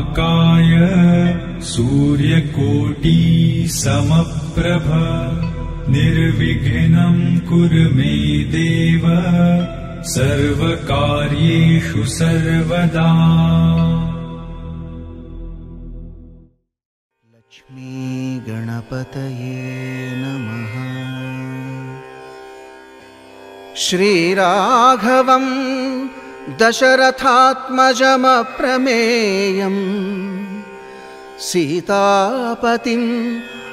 वक्रतुण्डमहाकाय सूर्यकोटि समप्रभ निर्विघ्नं कुरु मे देव सर्वकार्येषु सर्वदा। लक्ष्मी गणपतये नमः। श्रीराघवं दशरथात्मजमप्रमेयम् सीतापतिं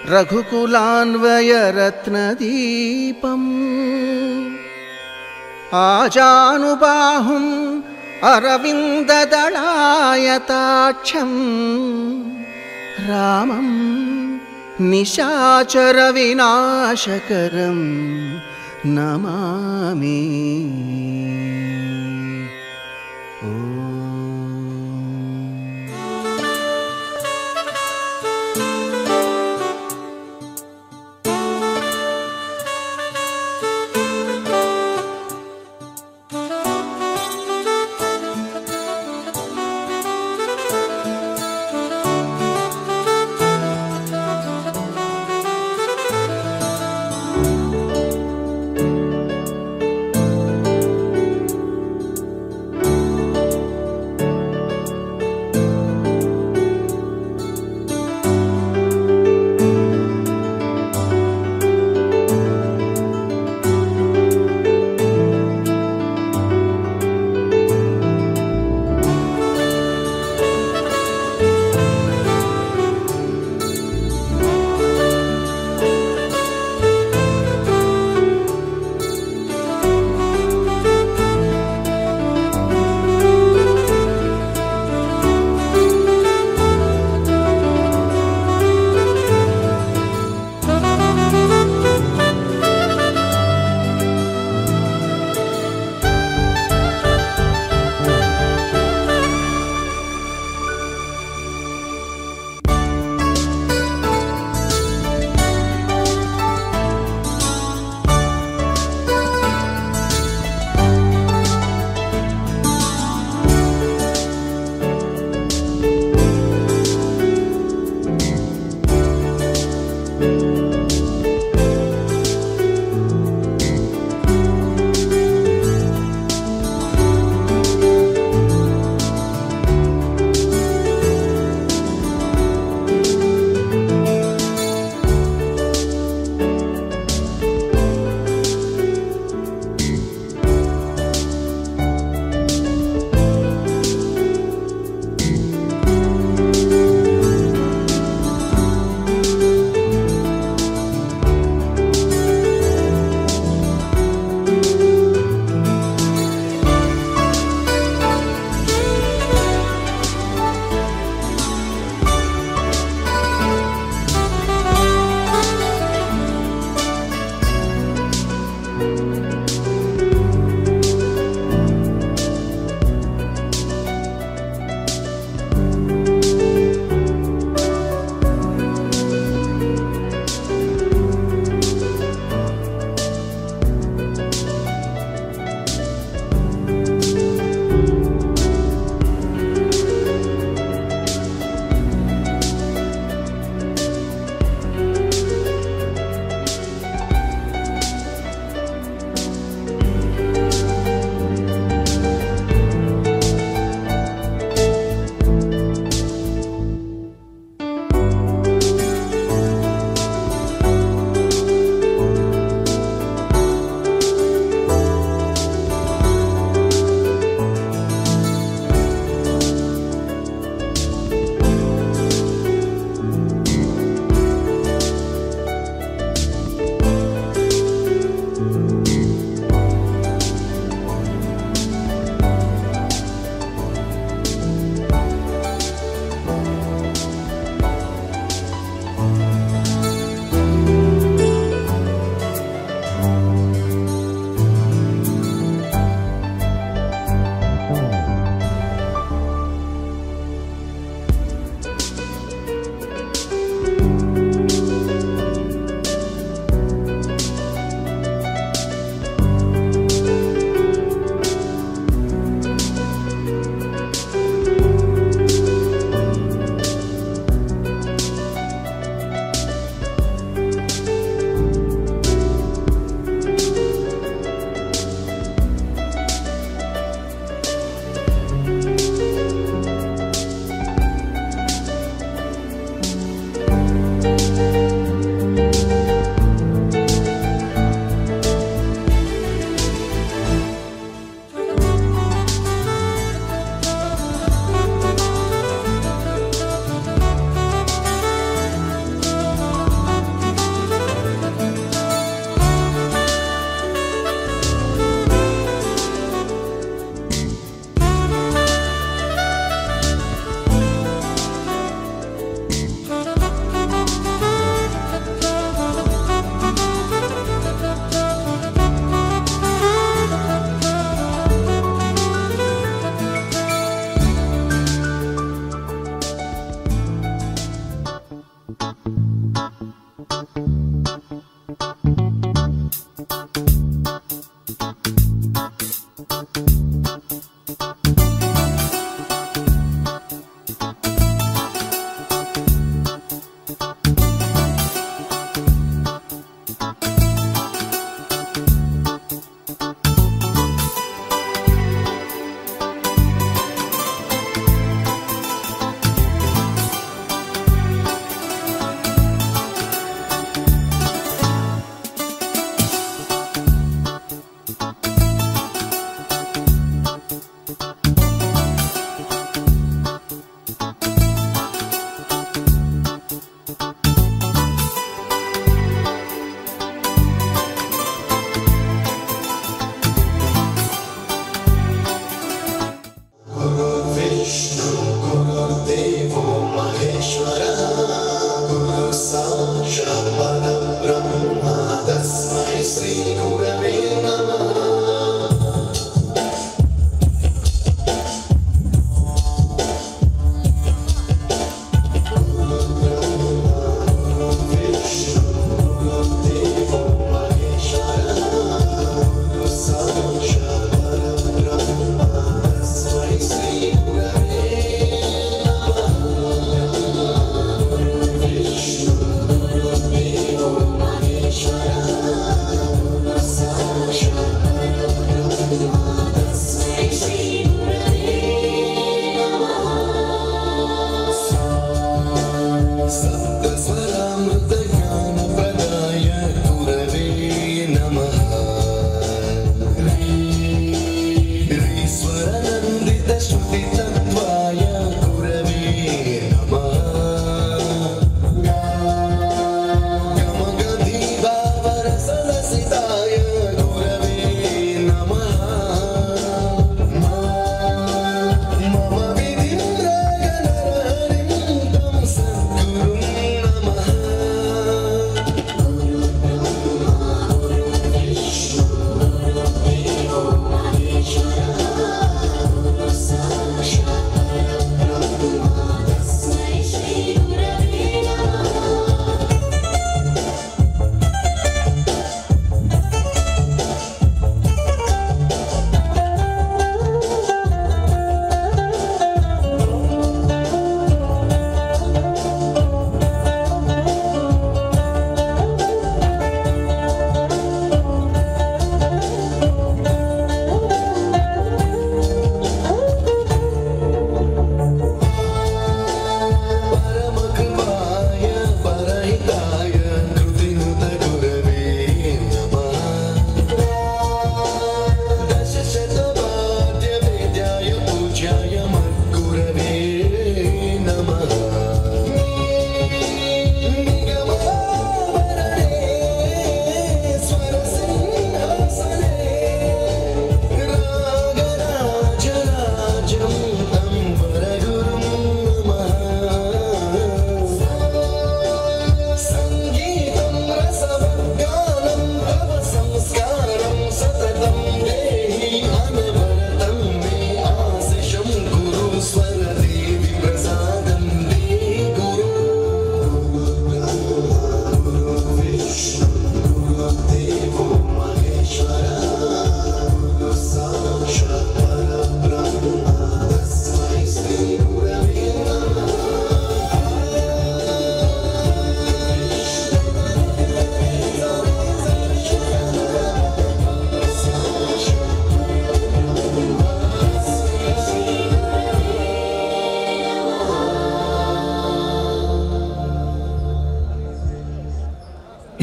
रघुकुलान्वयरत्नदीपम् आजानुबाहुम् अरविन्ददलायताक्षं रामं निशाचरविनाशकरं Namami.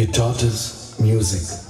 It taught us music.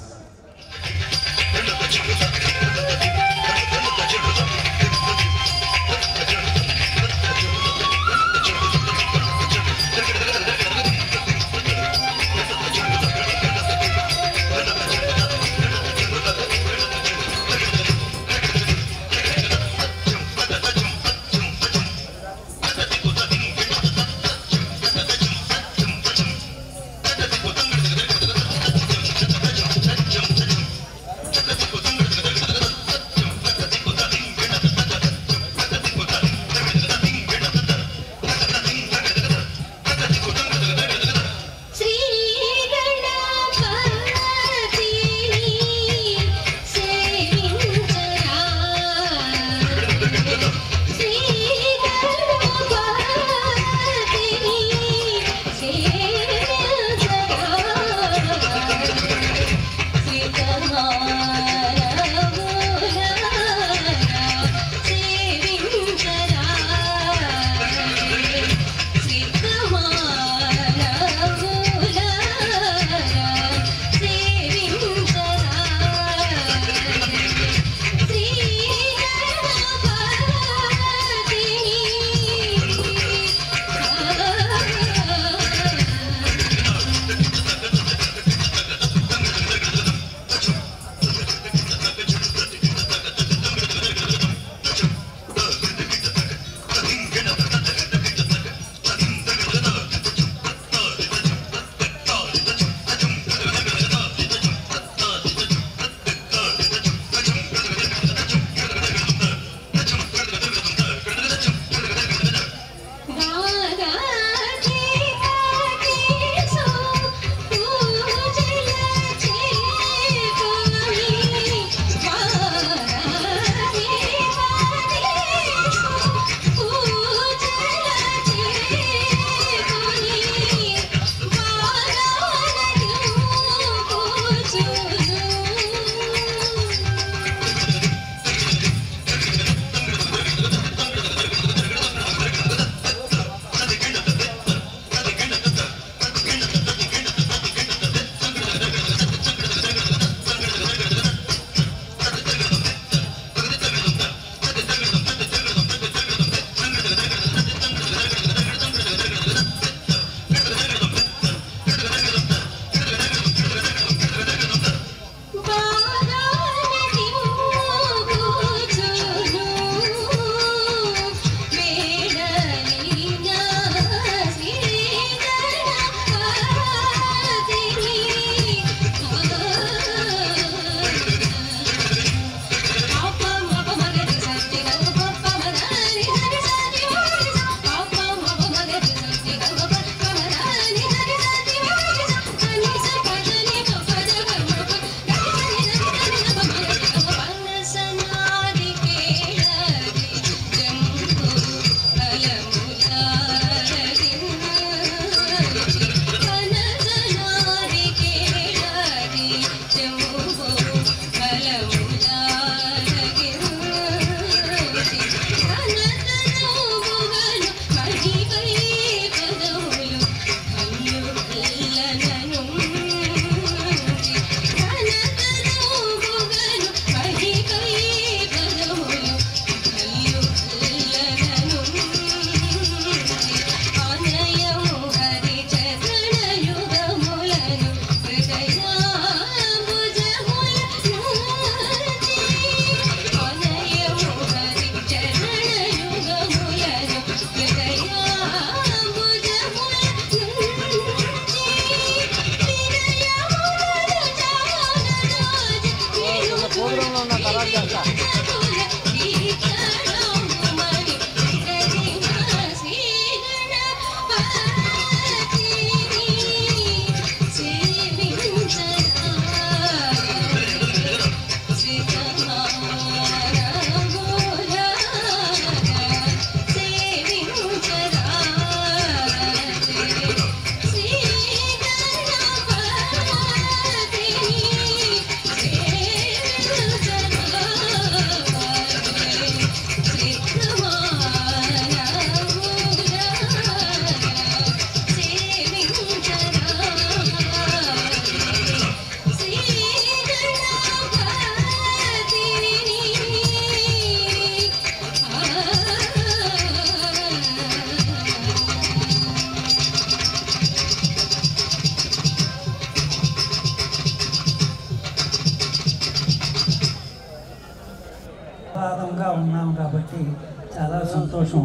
చాలా సంతోషం.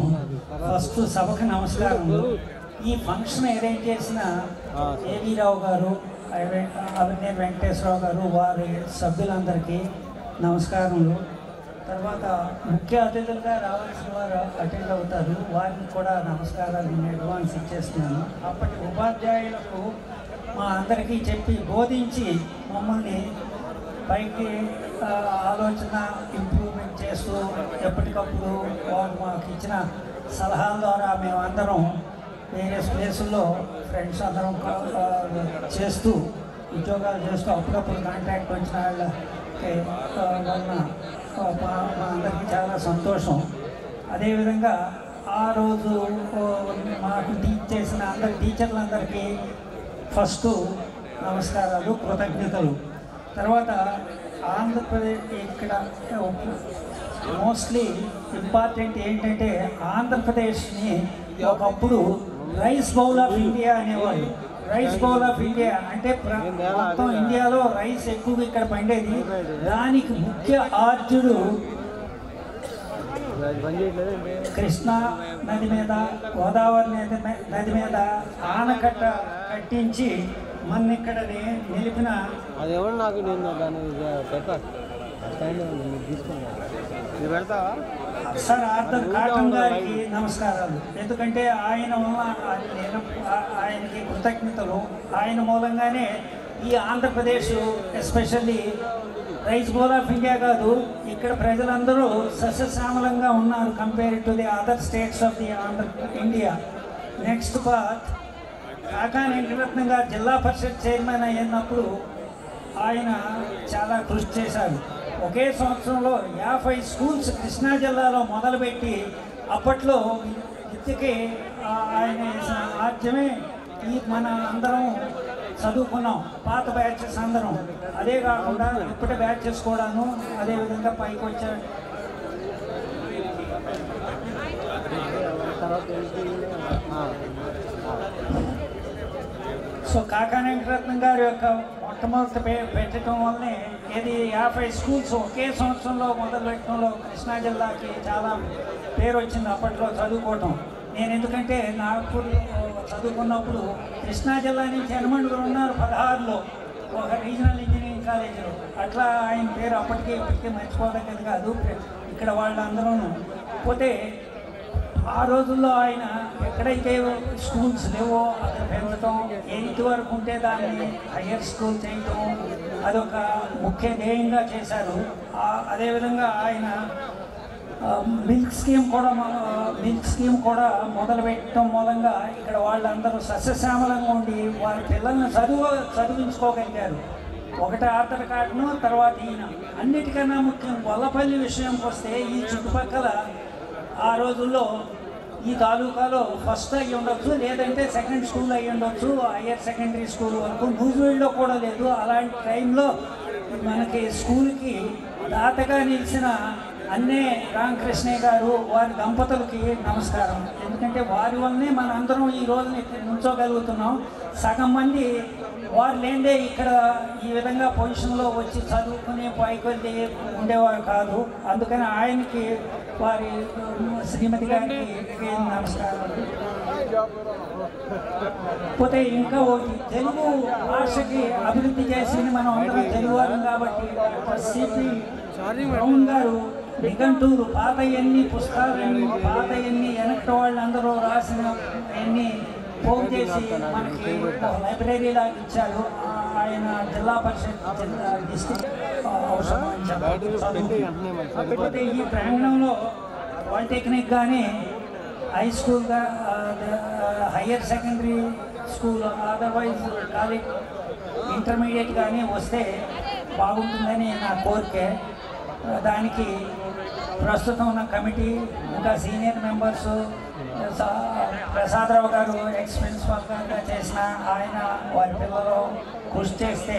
ఫస్ట్ సభకు నమస్కారములు. ఈ ఫంక్షన్ అరేంజ్ చేసిన ఏవి రావు గారు, అవినేని వెంకటేశ్వరరావు గారు, వారి సభ్యులందరికీ నమస్కారములు. తర్వాత ముఖ్య అతిథులుగా రావాల్సిన వారు అటెండ్ అవుతారు, వారిని కూడా నమస్కారాలు నేను అడ్వాన్స్ ఇచ్చేస్తున్నాను. అప్పటి ఉపాధ్యాయులకు మా అందరికీ చెప్పి బోధించి మమ్మల్ని పైకి ఆలోచన ఇంప్రూవ్మెంట్ చేస్తూ ఎప్పటికప్పుడు వారు మాకు ఇచ్చిన సలహాల ద్వారా మేమందరం వేరే ప్లేసుల్లో ఫ్రెండ్స్ అందరం చేస్తూ ఉద్యోగాలు చేస్తూ అప్పుడప్పుడు కాంటాక్ట్ వచ్చిన వాళ్ళకి వలన మా అందరికీ చాలా సంతోషం. అదేవిధంగా ఆ రోజు మాకు టీచ్ చేసిన అందరి టీచర్లందరికీ ఫస్ట్ నమస్కారాలు, కృతజ్ఞతలు. తర్వాత ఆంధ్రప్రదేశ్ ఇక్కడ మోస్ట్లీ ఇంపార్టెంట్ ఏంటంటే ఆంధ్రప్రదేశ్ని ఒకప్పుడు రైస్ బౌల్ ఆఫ్ ఇండియా అనేవాళ్ళు. రైస్ బౌల్ ఆఫ్ ఇండియా అంటే మొత్తం ఇండియాలో రైస్ ఎక్కువగా ఇక్కడ పండేది. దానికి ముఖ్య ఆర్జుడు కృష్ణా నది మీద, గోదావరి నది మీద ఆనకట్ట కట్టించి మన ఇక్కడ నిలిపిన సార్ ఆర్థర్ కాటన్ గారికి నమస్కారాలు. ఎందుకంటే ఆయనకి కృతజ్ఞతలు. ఆయన మూలంగానే ఈ Andhra Pradesh especially rice bowl of India కాదు, ఇక్కడ ప్రజలందరూ సస్యశ్యామలంగా ఉన్నారు compare to the other states of the India. Next part Kakani Venkataratnam గారు జిల్లా పరిషత్ చైర్మన్ అయినప్పుడు ఆయన చాలా కృషి చేశారు. ఒకే సంవత్సరంలో 50 స్కూల్స్ కృష్ణా జిల్లాలో మొదలుపెట్టి అప్పట్లో విద్యకి ఆయన ఆద్యమే ఈ మన అందరం చదువుకున్నాం, పాత బ్యాచెస్ అందరం. అదే కాకుండా ఇప్పటి బ్యాచెస్ కూడాను అదేవిధంగా పైకి వచ్చారు. సో కాకాని వెంకటరత్నం గారి యొక్క మొట్టమొదటి పెట్టడం వల్లనే ఇది 50 స్కూల్స్ ఒకే సంవత్సరంలో మొదలు పెట్టడంలో కృష్ణా జిల్లాకి చాలా పేరు వచ్చింది అప్పట్లో చదువుకోవటం. నేను ఎందుకంటే నాగపూర్ చదువుకున్నప్పుడు కృష్ణా జిల్లా నుంచి హనుమంతులు ఉన్నారు 16లో ఒక రీజనల్ ఇంజనీరింగ్ కాలేజీలో. అట్లా ఆయన పేరు అప్పటికే ఇప్పటికే మర్చిపోదగ్గది కాదు ఇక్కడ వాళ్ళందరూ. పోతే ఆ రోజుల్లో ఆయన ఎక్కడైతే స్కూల్స్ లేవో అక్కడ పెంచడం, 8th వరకు ఉంటే దాన్ని హయ్యర్ స్కూల్ చేయటం అదొక ముఖ్య ధ్యేయంగా చేశారు. అదేవిధంగా ఆయన మిల్క్ స్కీమ్ కూడా మొదలుపెట్టడం మూలంగా ఇక్కడ వాళ్ళందరూ సస్యశ్యామలంగా ఉండి వారి పిల్లల్ని చదివించుకోగలిగారు. ఒకటి ఆర్థర్ కాటను, తర్వాత ఈయన. అన్నిటికన్నా ముఖ్యం గొల్లపల్లి విషయంకి వస్తే ఈ చుట్టుపక్కల ఆ రోజుల్లో ఈ తాలూకాలో ఫస్ట్ అయ్యి ఉండొచ్చు, లేదంటే సెకండ్ స్కూల్ అయ్యి ఉండొచ్చు, హయ్యర్ సెకండరీ స్కూల్ వరకు. న్యూజిలాండ్లో కూడా లేదు. అలాంటి టైంలో మనకి స్కూల్కి దాతగా నిలిచిన అన్నే రామకృష్ణయ్య గారు, వారి దంపతులకి నమస్కారం. ఎందుకంటే వారి వల్లనే మన అందరం ఈ రోజున ఇక్కడ నుంచోగలుగుతున్నాం. సగం మంది వారు లేదే ఇక్కడ ఈ విధంగా పొజిషన్లో వచ్చి చదువుకునే పైకి ఉండేవారు కాదు. అందుకని ఆయనకి వారి శ్రీమతి గారికి నమస్కారం. పోతే ఇంకా ఒకటి తెలుగు భాషకి అభివృద్ధి చేసింది మనం అందరం తెలుగువారం కాబట్టి సిపి బ్రౌన్ గారు నిఘంటువులు పాతయన్ని పుస్తకాలన్నీ పాతయన్ని వెనక్కి వాళ్ళందరూ రాసిన అన్ని పోగు చేసి మనకి లైబ్రరీ లాగా ఇచ్చారు. ఆయన జిల్లా పరిషత్ డిస్ట్రిక్ట్ కాకపోతే ఈ ప్రాంగణంలో పాలిటెక్నిక్ కానీ హై స్కూల్గా higher secondary school otherwise college intermediate కానీ వస్తే బాగుంటుందని నా కోరికే. దానికి ప్రస్తుతం ఉన్న కమిటీ ఇంకా సీనియర్ మెంబర్స్ ప్రసాదరావు గారు ఎక్స్ ప్రిన్సిపల్గా చేసిన ఆయన వారి పిల్లలు కృషి చేస్తే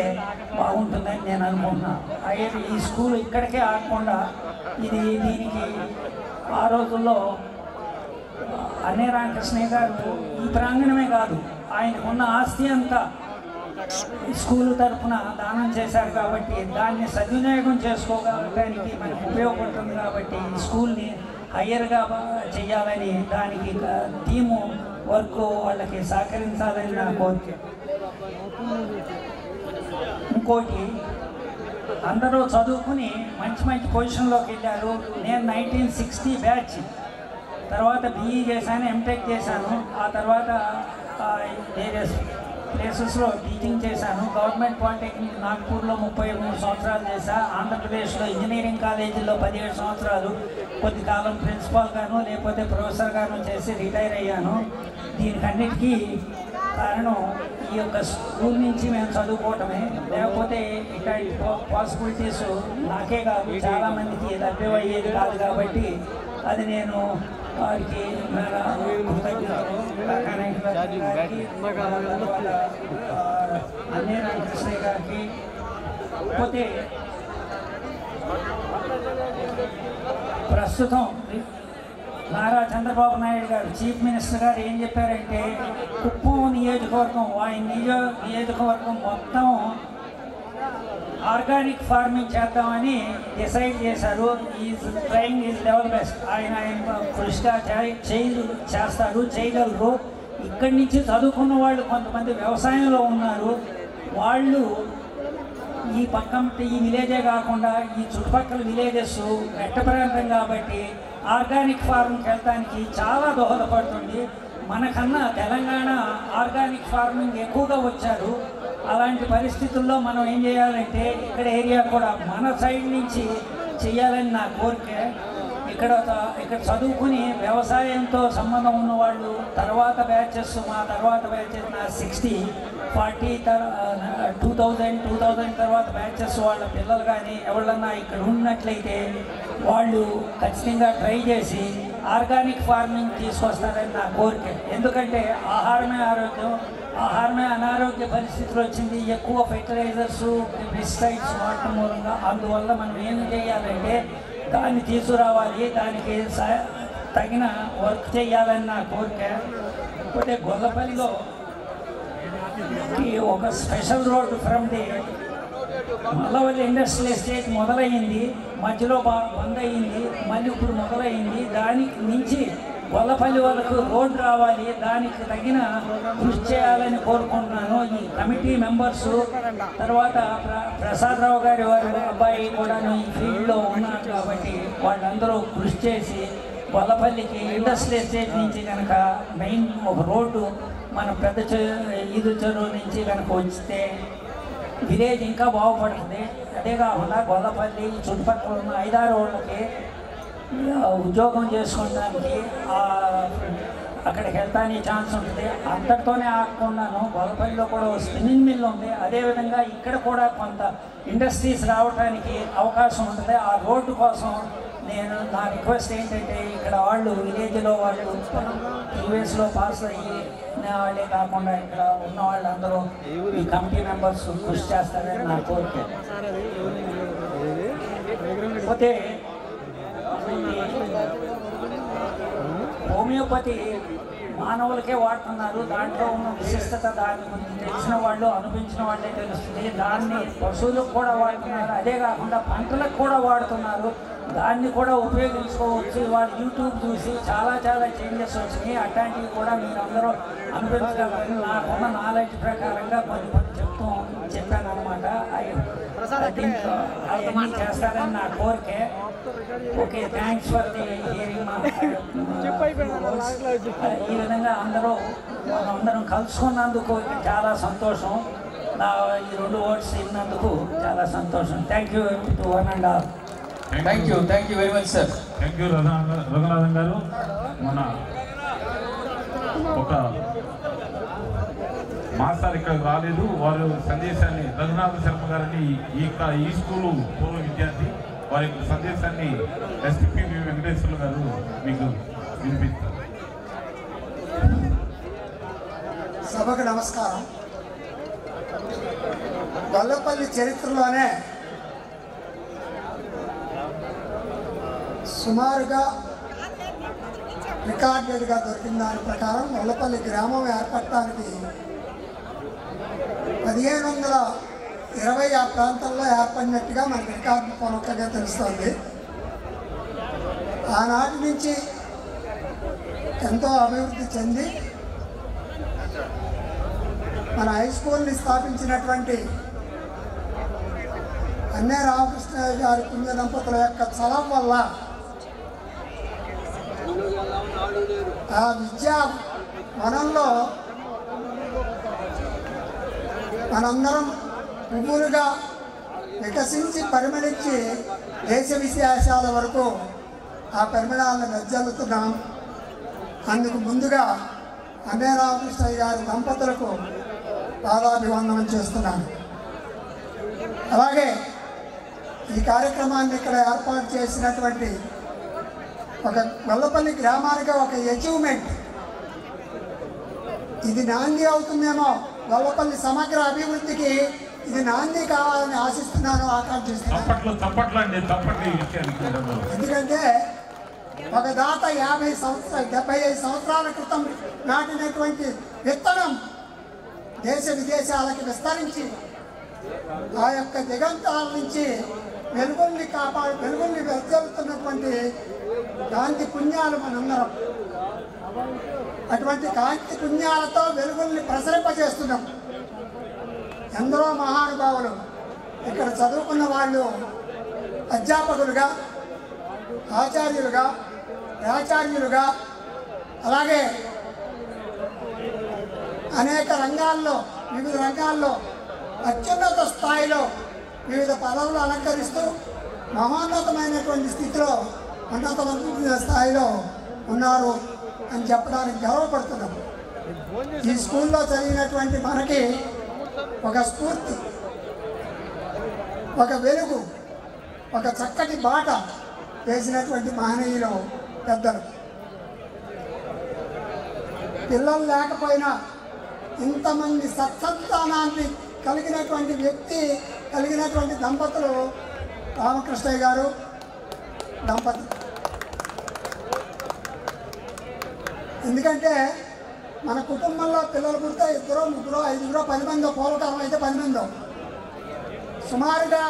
బాగుంటుందని నేను అనుకుంటున్నాను. అయితే ఈ స్కూల్ ఇక్కడికే ఆగకుండా దీనికి ఆ రోజుల్లో అన్నే రామకృష్ణయ్య గారు ఈ ప్రాంగణమే కాదు ఆయనకున్న ఆస్తి అంతా స్కూల్ తరఫున దానం చేశారు కాబట్టి దాన్ని సద్వినియోగం చేసుకోగలడానికి మనకు ఉపయోగపడుతుంది. కాబట్టి ఈ స్కూల్ని హయ్యర్గా చేయాలని దానికి టీము వర్క్ వాళ్ళకి సహకరించాలని నా కోరిక. ఇంకోటి, అందరూ చదువుకుని మంచి మంచి పొజిషన్లోకి వెళ్ళారు. నేను 1960 బ్యాచ్, తర్వాత బీఈ చేశాను, ఎంటెక్ చేశాను. ఆ తర్వాత వేరే ప్లేసెస్లో టీచింగ్ చేశాను. గవర్నమెంట్ పాలిటెక్నిక్ నాగ్పూర్లో 33 సంవత్సరాలు చేశా. ఆంధ్రప్రదేశ్లో ఇంజనీరింగ్ కాలేజీలో 17 సంవత్సరాలు కొద్ది కాలం ప్రిన్సిపాల్గాను లేకపోతే ప్రొఫెసర్గాను చేసి రిటైర్ అయ్యాను. దీనికన్నిటికీ కారణం ఈ యొక్క స్కూల్ నుంచి మేము చదువుకోవటమే. లేకపోతే ఇట్లాంటి పాసిబిలిటీస్ నాకే కాదు చాలామందికి లభ్యమయ్యేది కాదు. కాబట్టి అది నేను వారికి అన్నే రామకృష్ణయ్య గారికి. పోతే ప్రస్తుతం నారా చంద్రబాబు నాయుడు గారు చీఫ్ మినిస్టర్ గారు ఏం చెప్పారంటే, కుప్పం నియోజకవర్గం నియోజకవర్గం మొత్తం ఆర్గానిక్ ఫార్మింగ్ చేద్దామని డిసైడ్ చేశారు. Is trying is level best. ఆయన కృషిగా చేస్తారు, చేయగలరు. ఇక్కడి నుంచి చదువుకున్న వాళ్ళు కొంతమంది వ్యవసాయంలో ఉన్నారు. వాళ్ళు ఈ ఈ విలేజే కాకుండా ఈ చుట్టుపక్కల విలేజెస్ మెట్ట ప్రాంతం కాబట్టి ఆర్గానిక్ ఫార్మింగ్కి వెళ్ళడానికి చాలా దోహదపడుతుంది. మనకన్నా తెలంగాణ ఆర్గానిక్ ఫార్మింగ్ ఎక్కువగా వచ్చారు. అలాంటి పరిస్థితుల్లో మనం ఏం చేయాలంటే ఇక్కడ ఏరియా కూడా మన సైడ్ నుంచి చేయాలని నా కోరిక. ఇక్కడ చదువుకుని వ్యవసాయంతో సంబంధం ఉన్నవాళ్ళు తర్వాత బ్యాచెస్, మా తర్వాత బ్యాచెస్ నా 60, 40, 2000 తర్వాత బ్యాచెస్ వాళ్ళ పిల్లలు కానీ ఎవరన్నా ఇక్కడ ఉన్నట్లయితే వాళ్ళు ఖచ్చితంగా ట్రై చేసి ఆర్గానిక్ ఫార్మింగ్ తీసుకొస్తారని నా కోరిక. ఎందుకంటే ఆహారమే ఆరోగ్యం, ఆహారమే అనారోగ్య పరిస్థితులు వచ్చింది. ఎక్కువ ఫెర్టిలైజర్స్, పెస్టిసైడ్స్ వాడటం మూలంగా. అందువల్ల మనం ఏం చేయాలంటే దాన్ని తీసుకురావాలి, దానికి తగిన వర్క్ చేయాలని నా కోరిక. పోతే గొల్లపల్లిలో ఒక special road from the Mallavalli industrial estate మొదలైంది, మధ్యలో బంద్ అయింది, మళ్ళీ ఇప్పుడు మొదలైంది. దానికి మించి గొల్లపల్లి వరకు రోడ్ రావాలి, దానికి తగిన కృషి చేయాలని కోరుకుంటున్నాను. ఈ కమిటీ మెంబర్సు తర్వాత ప్రసాదరావు గారి వారి అబ్బాయి కూడా ఈ ఫీల్డ్లో ఉన్నారు కాబట్టి వాళ్ళందరూ కృషి చేసి గొల్లపల్లికి ఇండస్ట్రియల్ ఎస్టేట్ నుంచి కనుక మెయిన్ ఒక రోడ్డు మన పెద్ద ఈదు చెరువు నుంచి కనుక వచ్చితే విలేజ్ ఇంకా బాగుపడుతుంది. అదే కాకుండా గొల్లపల్లి చుట్టుపక్కల ఉన్న 5-6 వాళ్ళకి ఉద్యోగం చేసుకోవడానికి అక్కడికి వెళ్తానికి ఛాన్స్ ఉంటుంది. అంతటితోనే ఆగకుండాను గొల్లపల్లిలో కూడా స్పిన్నింగ్ మిల్ ఉంది. అదేవిధంగా ఇక్కడ కూడా కొంత ఇండస్ట్రీస్ రావడానికి అవకాశం ఉంటుంది. ఆ రోడ్డు కోసం నా రిక్వెస్ట్ ఏంటంటే, ఇక్కడ వాళ్ళు విలేజ్లో వాళ్ళు టీవీఎస్లో పాస్ అయ్యి వాళ్ళే కాకుండా ఇక్కడ ఉన్న వాళ్ళందరూ ఈ కమిటీ మెంబర్స్ కృషి చేస్తారని నా కోరిక. పోతే హోమియోపతి మానవులకే వాడుతున్నారు. దాంట్లో ఉన్న విశిష్టత దాని గురించి తెలిసిన వాళ్ళు, అనిపించిన వాళ్ళే తెలుస్తుంది. దాన్ని పశువులకు కూడా వాడుతున్నారు. అదే కాకుండా పంటలకు కూడా వాడుతున్నారు. దాన్ని కూడా ఉపయోగించుకోవచ్చు. వాళ్ళు యూట్యూబ్ చూసి చాలా చేంజెస్ వచ్చినాయి. అట్లాంటివి కూడా మీరు అందరూ అనుభవించగలరని నాకున్న నాలెడ్జ్ ప్రకారంగా కొన్ని చెప్పాను అనమాట. దీంట్లో అవన్నీ చేస్తారని నా కోరికే. Okay, thanks for the hearing. ఈ విధంగా అందరం కలుసుకున్నందుకు చాలా సంతోషం. నా ఈ 2 వర్డ్స్ ఇన్నందుకు చాలా సంతోషం. Thank you to one and all. Thank you very much sir. Thank you Raghunathan గారు. మన ఒక మాస్టర్ ఇక్కడ రాలేదు, వారు సందేశాన్ని రఘునాథ శర్మ గారిని ఈ స్కూలు పూర్వ విద్యార్థి, వారి యొక్క సందేశాన్ని ఎస్పీ వెంకటేశ్వర్లు గారు మీకు వినిపిస్తారు. సభకు నమస్కారం. గొల్లపల్లి చరిత్రలోనే సుమారుగా రికార్డెడ్గా దొరికిన దాని ప్రకారం గొల్లపల్లి గ్రామం ఏర్పడటానికి 1520 ఆ ప్రాంతంలో ఏర్పడినట్టుగా మనకి రికార్డు పూర్వకంగా తెలుస్తుంది. ఆనాటి నుంచి ఎంతో అభివృద్ధి చెంది మన హై స్కూల్ని స్థాపించినటువంటి అన్నే రామకృష్ణయ్య గారి పుణ్య దంపతుల యొక్క చలం వల్ల ఆ విద్యా వనంలో మనందరం పువ్వులుగా వికసించి పరిమళించి దేశ విదేశాల వరకు ఆ పరిమళాలను వెదజల్లుతున్నాం. అందుకు ముందుగా అన్నే రామకృష్ణయ్య గారి దంపతులకు పాదాభివందనం చేస్తున్నాను. అలాగే ఈ కార్యక్రమాన్ని ఇక్కడ ఏర్పాటు చేసినటువంటి ఒక గొల్లపల్లి గ్రామానికి ఒక అచీవ్మెంట్, ఇది నాంది అవుతుందేమో, గొల్లపల్లి సమగ్ర అభివృద్ధికి ఇది నాంది కావాలని ఆశిస్తున్నాను, ఆకాంక్షిస్తున్నాను. ఎందుకంటే ఒక దాత 75 సంవత్సరాల క్రితం నాటినటువంటి విత్తనం దేశ విదేశాలకు విస్తరించి ఆ యొక్క దిగంతాల నుంచి వెలుగుల్ని వెదజల్లుతున్నటువంటి కాంతి పుణ్యాలు మనందరం. అటువంటి కాంతి పుణ్యాలతో వెలుగుల్ని ప్రసరింపజేస్తున్నాం. ఎందరో మహానుభావులు ఇక్కడ చదువుకున్న వాళ్ళు అధ్యాపకులుగా, ఆచార్యులుగా, ప్రాచార్యులుగా, అలాగే అనేక రంగాల్లో, వివిధ రంగాల్లో అత్యున్నత స్థాయిలో వివిధ పదవులు అలంకరిస్తూ మహోన్నతమైనటువంటి స్థితిలో, ఉన్నతమైన స్థాయిలో ఉన్నారు అని చెప్పడానికి గర్వపడుతున్నాం. ఈ స్కూల్లో చదివినటువంటి మనకి ఒక స్ఫూర్తి, ఒక వెలుగు, ఒక చక్కటి బాట వేసినటువంటి మహనీయులు పెద్దలు. పిల్లలు లేకపోయినా ఇంతమంది సత్సంతానాన్ని కలిగినటువంటి వ్యక్తి, కలిగినటువంటి దంపతులు రామకృష్ణయ్య గారు దంపతులు. ఎందుకంటే మన కుటుంబంలో పిల్లలు పుడితే 2, 3, 5, 10 మందో, పూర్వకాలం అయితే 10 మందో, సుమారుగా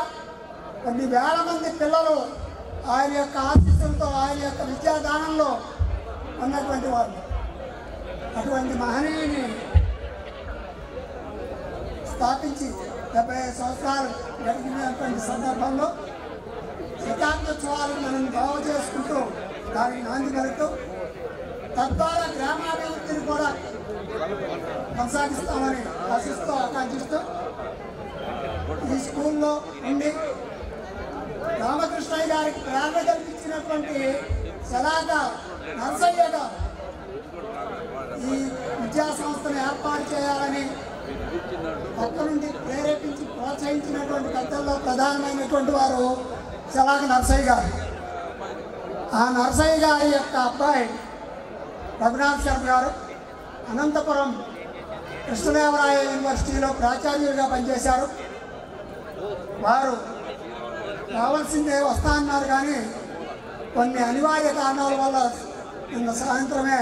కొన్ని వేల మంది పిల్లలు ఆయన యొక్క ఆశీస్సులతో, ఆయన యొక్క విద్యాదానంలో ఉన్నటువంటి వాళ్ళు. అటువంటి మహనీయుని స్థాపించి 75 సంవత్సరాలు గడిపినటువంటి సందర్భంలో శతాబ్దోత్సవాలను మనం బాగు చేసుకుంటూ దానికి నాంది పలుకుతూ తద్వారా గ్రామాభివృద్ధిని కూడా కొనసాగిస్తామని ఆశిస్తూ, ఆకాంక్షిస్తూ ఈ స్కూల్లో ఉండి రామకృష్ణయ్య గారికి ప్రేరణ కల్పించినటువంటి సలాక నరసయ్య గారు ఈ విద్యా సంస్థను ఏర్పాటు చేయాలని పక్క నుండి ప్రేరేపించి ప్రోత్సహించినటువంటి పెద్దల్లో ప్రధానమైనటువంటి వారు సలాక నరసయ్య గారు. ఆ నరసయ్య గారి యొక్క అబ్బాయి రఘునాథ్ శర్మ గారు అనంతపురం కృష్ణదేవరాయ యూనివర్సిటీలో ప్రాచార్యులుగా పనిచేశారు. వారు రావాల్సిందే వస్తా అన్నారు, కానీ కొన్ని అనివార్య కారణాల వల్ల నిన్న సాయంత్రమే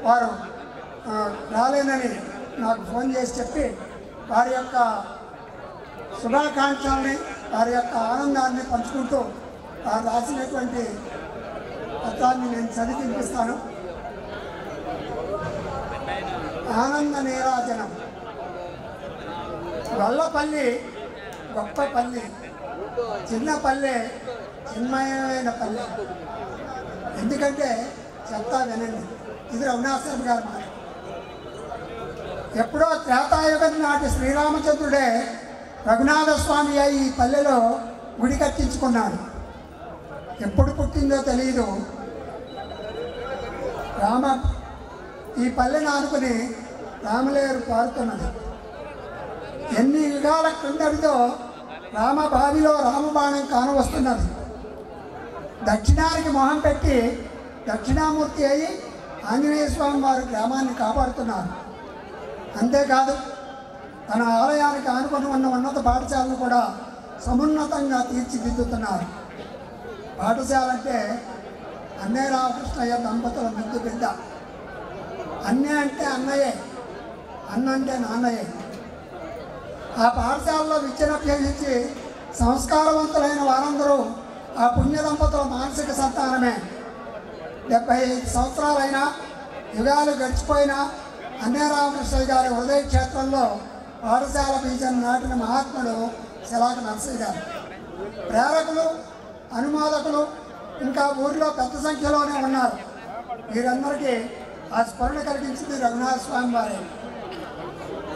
వారు రాలేనని నాకు ఫోన్ చేసి చెప్పి వారి యొక్క శుభాకాంక్షల్ని, వారి యొక్క ఆనందాన్ని పంచుకుంటూ వారు రాసినటువంటి పత్రాన్ని నేను చదివి వినిపిస్తాను. ఆనంద నీరాజనం. గొల్లపల్లి గొప్ప పల్లి, చిన్న పల్లె చిన్మయమైన పల్లె. ఎందుకంటే చెప్తా వినండి, ఇది రఘునాథ్ గారు మాట. ఎప్పుడో త్రేతాయుగం నాటి శ్రీరామచంద్రుడే రఘునాథ స్వామి అయి ఈ పల్లెలో గుడి కట్టించుకున్నాడు. ఎప్పుడు పుట్టిందో తెలియదు. ఈ పల్లెను ఆనుకుని రామలేరు పారుతున్నది. ఎన్ని యుగాల క్రిందటితో రామబావిలో రామబాణం కానవస్తున్నది. దక్షిణానికి మొహం పెట్టి దక్షిణామూర్తి అయి ఆంజనేయ స్వామి వారు గ్రామాన్ని కాపాడుతున్నారు. అంతేకాదు తన ఆలయానికి ఆనుకొని ఉన్న ఉన్నత పాఠశాలను కూడా సమున్నతంగా తీర్చిదిద్దుతున్నారు. పాఠశాల అంటే అన్నే రామకృష్ణయ్య దంపతుల ముద్దు బిడ్డ. అన్నే అంటే అన్నయ్యే, అన్న అంటే నాన్నయ్యే. ఆ పాఠశాలలో విద్యను అభ్యసించి సంస్కారవంతులైన వారందరూ ఆ పుణ్య దంపతుల మానసిక సంతానమే. 75 సంవత్సరాలైనా యుగాలు గడిచిపోయినా అన్నే రామకృష్ణ గారి హృదయ క్షేత్రంలో పాఠశాల బీజం నాటిన మహాత్ముడు శిలాక నరసయ్య గారు. ప్రేరకులు, అనుమోదకులు ఇంకా ఊరిలో పెద్ద సంఖ్యలోనే ఉన్నారు. వీరందరికీ ఆ స్మరణ కలిగించింది రఘునాథ స్వామి వారే.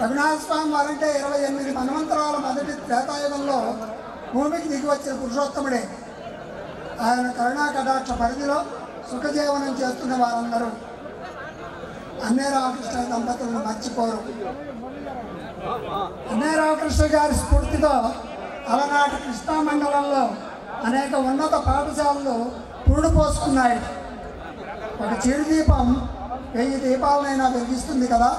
రఘునాథ స్వామి వారంటే 28 మన్వంతరాల మొదటి త్రేతాయుగంలో భూమికి దిగి వచ్చిన పురుషోత్తముడే. ఆయన కరుణా కటాక్ష పరిధిలో సుఖజీవనం చేస్తున్న వారందరూ అన్నే రామకృష్ణ దంపతులను మర్చిపోరు. అన్నే రామకృష్ణ గారి స్ఫూర్తితో అలనాటి కృష్ణా మండలంలో అనేక ఉన్నత పాఠశాలలు పురుడు పోసుకున్నాయి. ఒక చిరు దీపం 1000 దీపాలనైనా వెలిగిస్తుంది కదా.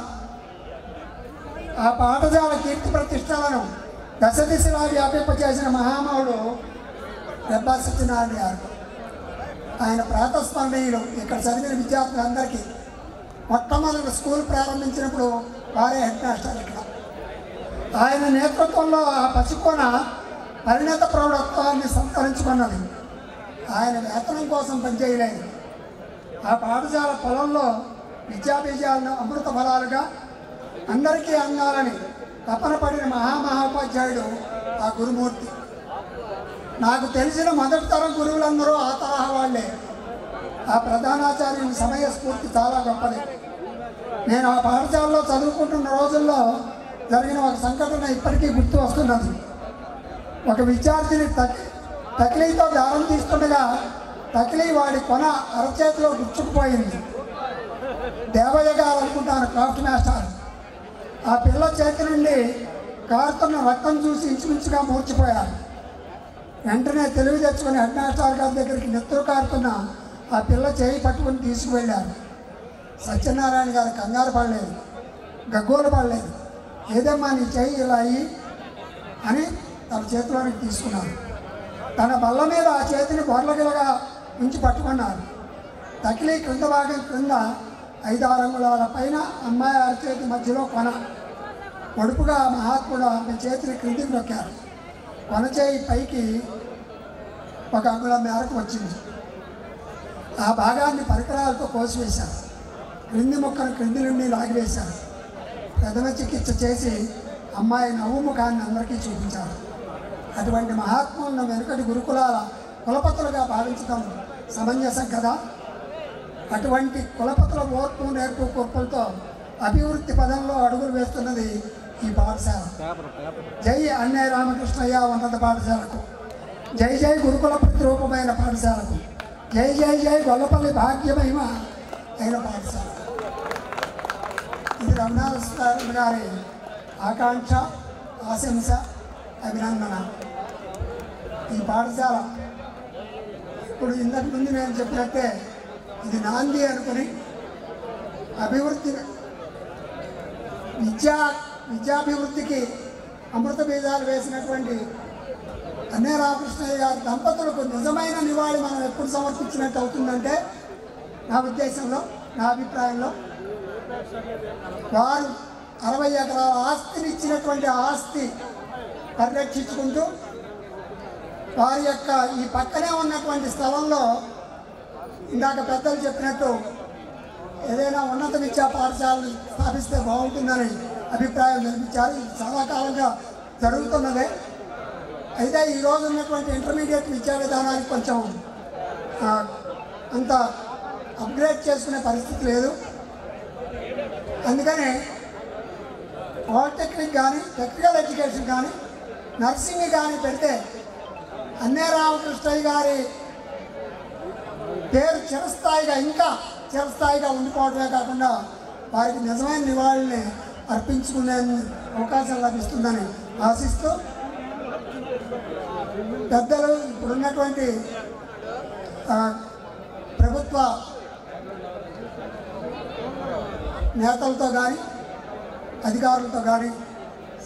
ఆ పాఠశాల కీర్తి ప్రతిష్టలను దశ దిశలా వ్యాపింపచేసిన మహామహుడు రెబ్బా సత్యనారాయణ గారు. ఆయన ప్రాతస్మరణీయులు. ఇక్కడ చదివిన విద్యార్థులందరికీ మొట్టమొదటి స్కూల్ ప్రారంభించినప్పుడు వారే హెడ్ మాస్టర్. ఇక్కడ ఆయన నేతృత్వంలో ఆ పసికోన పరిణత ప్రౌఢత్వాన్ని సంతరించుకున్నది. ఆయన వేతనం కోసం పనిచేయలేదు. ఆ పాఠశాల పొలంలో విద్యాబీజాలను అమృత ఫలాలుగా అందరికీ అందాలని తపన పడిన మహామహోపాధ్యాయుడు ఆ గురుమూర్తి. నాకు తెలిసిన మొదటి తరం గురువులందరూ ఆ తరహా వాళ్ళే. ఆ ప్రధానాచార్యుని సమయ స్ఫూర్తి చాలా గొప్పది. నేను ఆ పాఠశాలలో చదువుకుంటున్న రోజుల్లో జరిగిన ఒక సంఘటన ఇప్పటికీ గుర్తు వస్తున్నది. ఒక విద్యార్థిని తకిలీతో దారం తీస్తుండగా తకిలీ వాడి కొన అరచేతిలో గుచ్చుకుపోయింది. దేవయ్య గారు అనుకుంటాను, క్రాఫ్ట్ మాస్టర్. ఆ పిల్ల చేతి నుండి కారుతున్న రక్తం చూసి ఇంచుమించుగా మూర్చిపోయారు. వెంటనే తెలివి తెచ్చుకొని హెడ్ మాస్టర్ గారి దగ్గరికి నెత్తురు కారుతున్న ఆ పిల్ల చేయి పట్టుకుని తీసుకువెళ్ళారు. సత్యనారాయణ గారు కంగారు పడలేదు, గగ్గోలు పడలేదు. ఏదమ్మా నీ చేయి ఇలా అయ్యి అని తన చేతిలోనికి తీసుకున్నారు. తన బల్ల మీద ఆ చేతిని బొర్లగిలగా ఉంచి పట్టుకున్నారు. తకిలీ క్రింద భాగం క్రింద 5-6 అంగుళాల పైన అమ్మాయి అరచేతి మధ్యలో కొన. పొడుపుగా మహాత్ముడు ఆమె చేతిని క్రిందికి నొక్కారు. కొన చేయి పైకి 1 అంగుళం మేరకు వచ్చింది. ఆ భాగాన్ని పరికరాలతో కోసివేశారు. క్రింది ముక్కను క్రింది నుండి లాగివేశారు. ప్రథమ చికిత్స చేసి అమ్మాయి నవ్వు ముఖాన్ని అందరికీ చూపించారు. అటువంటి మహాత్ములను వెనుకటి గురుకులాల కులపతులుగా భావించడం సమంజసం కదా. అటువంటి కులపతుల ఓర్పు నేర్పు కూర్పులతో అభివృద్ధి పదంలో అడుగులు వేస్తున్నది ఈ పాఠశాల. జై అన్నే రామకృష్ణయ్య ఉన్నత పాఠశాలకు, జై జై గురుకుల ప్రతిరూపమైన పాఠశాలకు, జై జై జై గొల్లపల్లి భాగ్యమహిమ అయిన పాఠశాల. ఇది రఘునాథ గారి ఆకాంక్ష, ఆశంస, అభినందన. ఈ పాఠశాల ఇప్పుడు ఇంతకు ముందు నేను చెప్పినట్టే ఇది నాంది అనుకుని అభివృద్ధి విద్యాభివృద్ధికి అమృత బీజాలు వేసినటువంటి అన్నే రామకృష్ణయ్య గారి దంపతులకు నిజమైన నివాళి మనం ఎప్పుడు సమర్పించినట్టు అవుతుందంటే, నా ఉద్దేశంలో, నా అభిప్రాయంలో, వారు 60 ఎకరాల ఆస్తిని ఇచ్చినటువంటి ఆస్తి పరిరక్షించుకుంటూ వారి యొక్క ఈ పక్కనే ఉన్నటువంటి స్థలంలో ఇందాక పెద్దలు చెప్పినట్టు ఏదైనా ఉన్నత విద్యా పాఠశాలను స్థాపిస్తే బాగుంటుందని అభిప్రాయం కనిపించారు. ఇది చాలా కాలంగా జరుగుతున్నదే. అయితే ఈరోజు ఉన్నటువంటి ఇంటర్మీడియట్ విద్యా విధానానికి కొంచెం అంత అప్గ్రేడ్ చేసుకునే పరిస్థితి లేదు. అందుకని పాలిటెక్నిక్ కానీ, టెక్నికల్ ఎడ్యుకేషన్ కానీ, నర్సింగ్ కానీ పెడితే అన్నే రామకృష్ణయ్య గారి పేరు చిరస్థాయిగా, ఇంకా చిరస్థాయిగా ఉండిపోవడమే కాకుండా వారికి నిజమైన నివాళిని అర్పించుకునే అవకాశం లభిస్తుందని ఆశిస్తూ, పెద్దలు ఇప్పుడున్నటువంటి ప్రభుత్వ నేతలతో కానీ అధికారులతో కానీ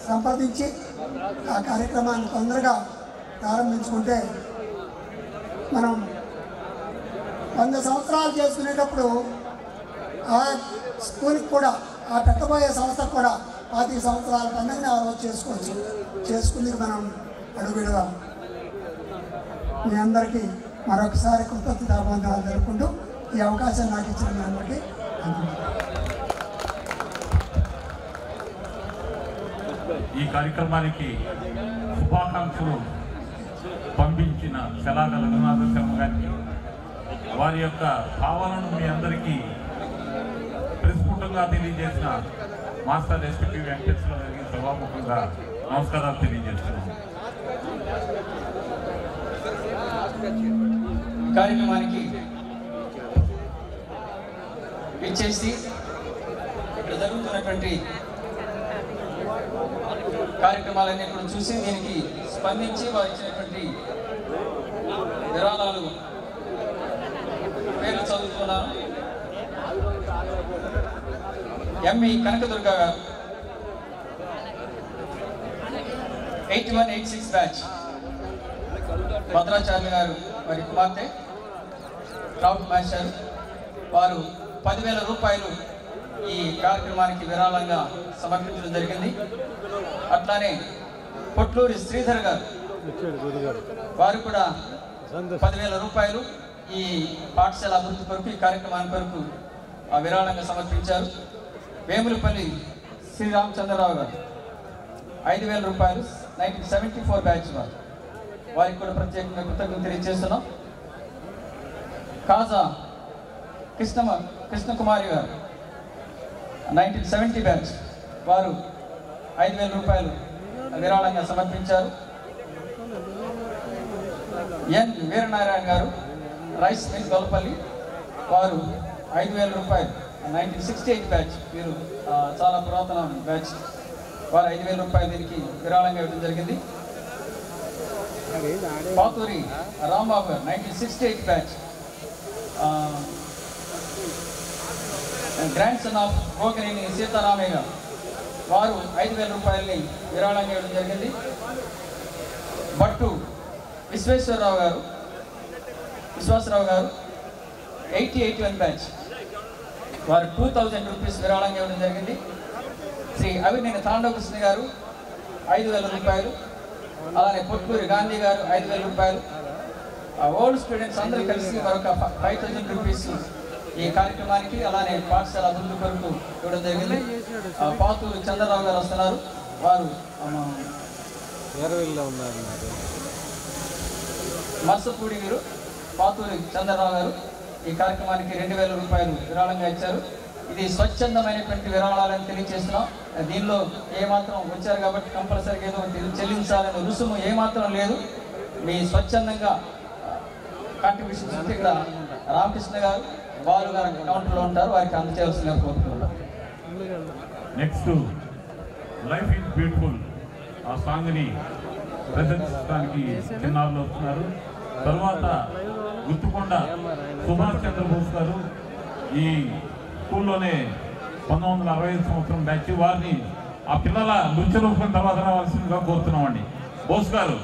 సంప్రదించి ఆ కార్యక్రమాన్ని తొందరగా ప్రారంభించుకుంటే మనం 100 సంవత్సరాలు చేసుకునేటప్పుడు ఆ స్కూల్కి కూడా, ఆ పెట్టబోయే సంస్థకు కూడా 25 సంవత్సరాల పండుగని ఆ రోజు చేసుకోవచ్చు. చేసుకునేది మనం అడుగుదాం. మీ అందరికీ మరొకసారి కృతజ్ఞతాబంధాలు జరుపుకుంటూ ఈ అవకాశాన్ని నాకు ఇచ్చిన దాన్ని బట్టి ఈ కార్యక్రమానికి శుభాకాంక్షలు పంపించిన శలాగ రఘునాథ శర్మ గారికి వారి యొక్క భావనను మీ అందరికీ ప్రస్ఫుటంగా తెలియజేసిన మాస్టర్ ఎస్పీ వెంకటేశ్వర గారికి సభాముఖంగా నమస్కారాలు తెలియజేస్తున్నాను. కార్యక్రమానికి ఇచ్చేసి ఇక్కడ జరుగుతున్నటువంటి కార్యక్రమాలన్నీ కూడా చూసి దీనికి స్పందించి వారు ఇచ్చినటువంటి విరాళాలు పేర్లు చదువుతున్నాను. ఎంఈ కనకదుర్గ గారు 8186 బ్యాచ్, భద్రాచార్య గారు వారి కుమార్తె ట్రౌట్ మాస్టర్ వారు 10,000 రూపాయలు ఈ కార్యక్రమానికి విరాళంగా సమర్పించడం జరిగింది. అట్లానే పొట్లూరి శ్రీధర్ గారు వారు కూడా 10,000 రూపాయలు ఈ పాఠశాల అభివృద్ధి కొరకు ఈ కార్యక్రమాన్ని కొరకు విరాళంగా సమర్పించారు. వేములపల్లి శ్రీరామచంద్రరావు గారు 5,000 రూపాయలు 1974 బ్యాచ్ వారికి కూడా ప్రత్యేకంగా కృతజ్ఞతలు తెలియజేస్తున్నాం. కాజా కృష్ణకుమారి గారు 1970 బ్యాచ్ వారు 5,000 రూపాయలు విరాళంగా సమర్పించారు. ఎన్ వీరనారాయణ గారు రైస్ మిల్ గొల్లపల్లి వారు 5,000 రూపాయలు 1968 బ్యాచ్, వీరు చాలా పురాతన బ్యాచ్, వారు 5,000 రూపాయలు దీనికి విరాళంగా ఇవ్వడం జరిగింది. Paturi Rambabu garu 1968 batch, grandson of Gokaneni Seetharamaiah garu వారు 5,000 రూపాయలని విరాళంగా ఇవ్వడం జరిగింది. భట్టు విశ్వాసరావు గారు 8081 బ్యాచ్ వారు 2,000 రూపీస్ విరాళంగా ఇవ్వడం జరిగింది. శ్రీ అవినేని తాండవకృష్ణ గారు 5,000 రూపాయలు, అలానే పొట్లూరి గాంధీ గారు 5,000 రూపాయలు, ఓల్డ్ స్టూడెంట్స్ అందరూ కలిసి మరొక 5,000 రూపీస్ ఈ కార్యక్రమానికి అలానే పాఠశాల అభివృద్ధి కొరకు ఇవ్వడం జరిగింది. పాతూరు చంద్రరావు గారు వస్తున్నారు, వారు మర్సపూడి వీరు పాతూరి చంద్రరావు గారు ఈ కార్యక్రమానికి 2,000 రూపాయలు విరాళంగా ఇచ్చారు. ఇది స్వచ్ఛందమైనటువంటి విరాళాలని తెలియజేస్తున్నాం. దీనిలో ఏమాత్రం వచ్చారు కాబట్టి కంపల్సరీగా ఏదో చెల్లించాలనే రుసుము ఏమాత్రం లేదు. మీ స్వచ్ఛందంగా కాంట్రిబ్యూషన్స్ ఉంటే ఇక్కడ రామకృష్ణ గారు బాలు గారు కౌంటర్లో ఉంటారు, వారికి అందజేయాల్సిందిగా కోరుతున్నాం. నెక్స్ట్ లైఫ్ ఈజ్ బ్యూటిఫుల్ ఆ సాంగ్ని ప్రదర్శించడానికి చిన్నారులు వస్తున్నారు. తర్వాత గుర్తుకొండ సుభాష్ చంద్రబోస్ గారు ఈ స్కూల్లోనే 1965 సంవత్సరం బ్యాచ్, వారిని ఆ పిల్లల నృత్య రూపం తర్వాత రావాల్సిందిగా కోరుతున్నామండి. బోస్ గారు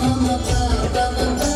Mama